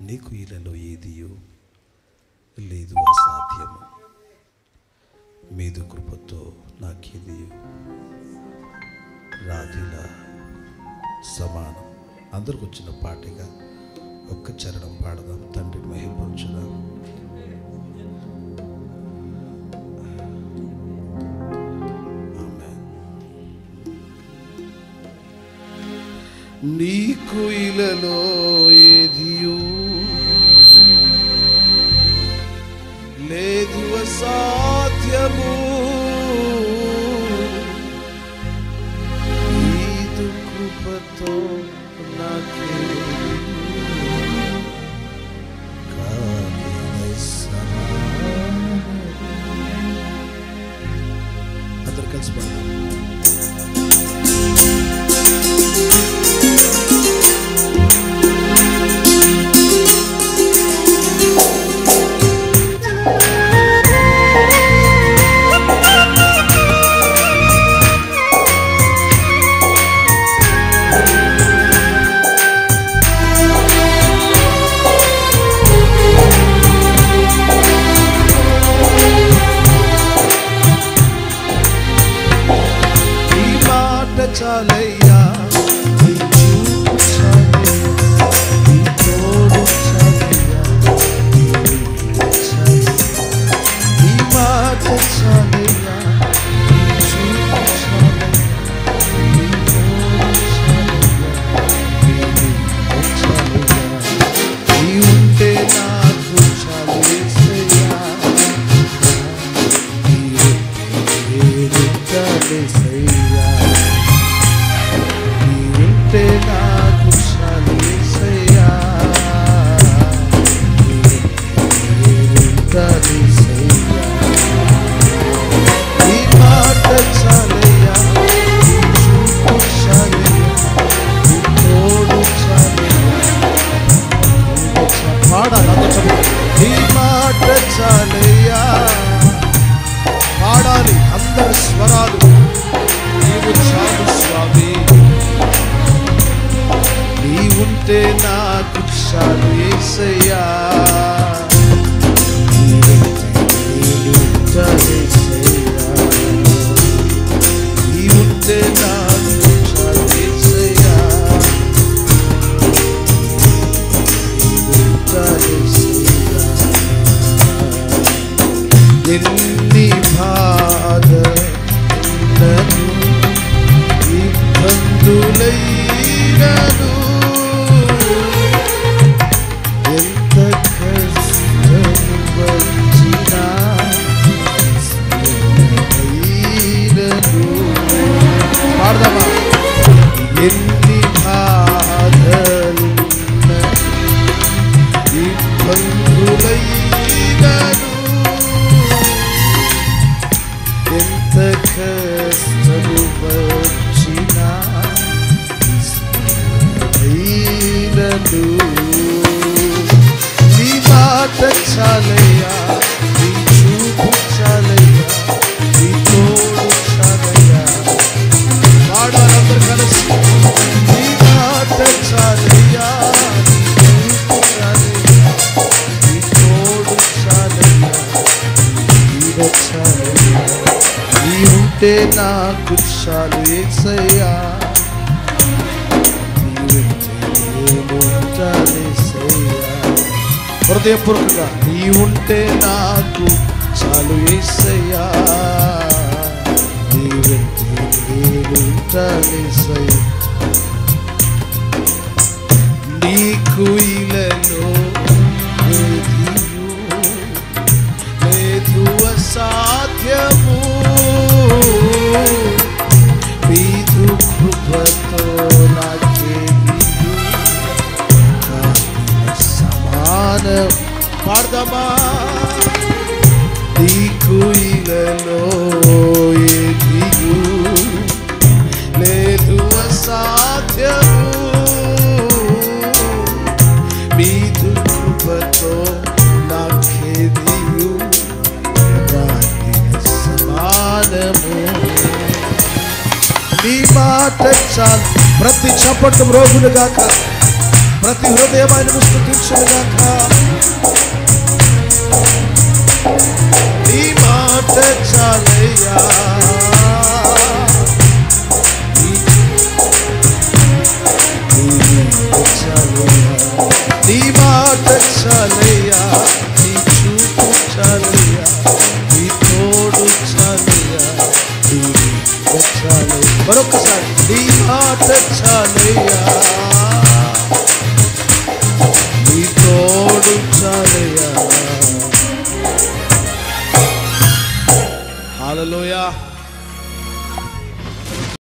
నీకు ఇలలో ఏదియో లేదు అసాధ్యము. మీదు కృపతో నాకేదియో రాధిలా సమానం. అందరికి వచ్చిన పాటగా ఒక్క చరణం పాడదాం, తండ్రిని మహిమపరచుదాం. నీకు ఇలలో ఏదియో లేదు అసాధ్యము. నీదు కృపతో అందరు కలిసి పడదాం. చాలయ్యా నీ చూపు చాలయ్యా, నీ తోడు చాలయ్యా, నీ మాట చాలయ్యా, నీ చూపు చాలయ్యా, నీ తోడు చాలయ్యా, నీ ఉంటే నాకు చాలు యేసయ్యా, నీ యేసయ్యా, ఉంటే నాకు చాలు యేసయ్యా, యేసయ్యా, నీ మాట చాలయ్యా, నీ చూపు చాలయ్యా, నీ తోడు చాలయ్యా. పాడాలి, నీ మాట చాలయ్యా, పాడాలి అందరి స్వరాలు. నీవు చాలు స్వామి, నీ ఉంటే నాకు చాలు యేసయ్యా, నీ ఉంటే నాకు చాలు యేసయ్యా, ఎన్ని బాధలను ఇబ్బందులైనను ఎంత కష్టం వచ్చినా పాడదామా. ఎన్ని బాధలున్న ఇబ్బందులైనను ఎంత కష్టం వచ్చినా నీ మాట చాలయ్యా, నీ చూపు చాలయ్యా, నీ తోడు చాలయ్యా. పాడాలందరూ కలిసి నీ మాట చాలయ్యా, నీ చూపు చాలయ్యా, నీ తోడు చాలయ్యా, నీ చాలయ్యా, నీ ఉంటే నాకు చాలు యేసయ్యా, హృదయపూర్వకంగా నీ ఉంటే నాకు చాలు యేసయ్యా, నీ వెంటే యేసయ్యా. నీకు ఇలలో ఏదియో లేదు అసాధ్యము, నీదు కృపతో నాకేదియో సమానం. పాడదామా. నీకు ఇలలో ఏదియో లేదు అసాధ్యము, నీదు కృపతో నాకేదియో సమానము. నీ మాట చాలు. ప్రతి చప్పట్లు రోగులు గాక, ప్రతి హృదయం ఆయనను స్తుతించునుగాక. నీ మాట చాలయ్యా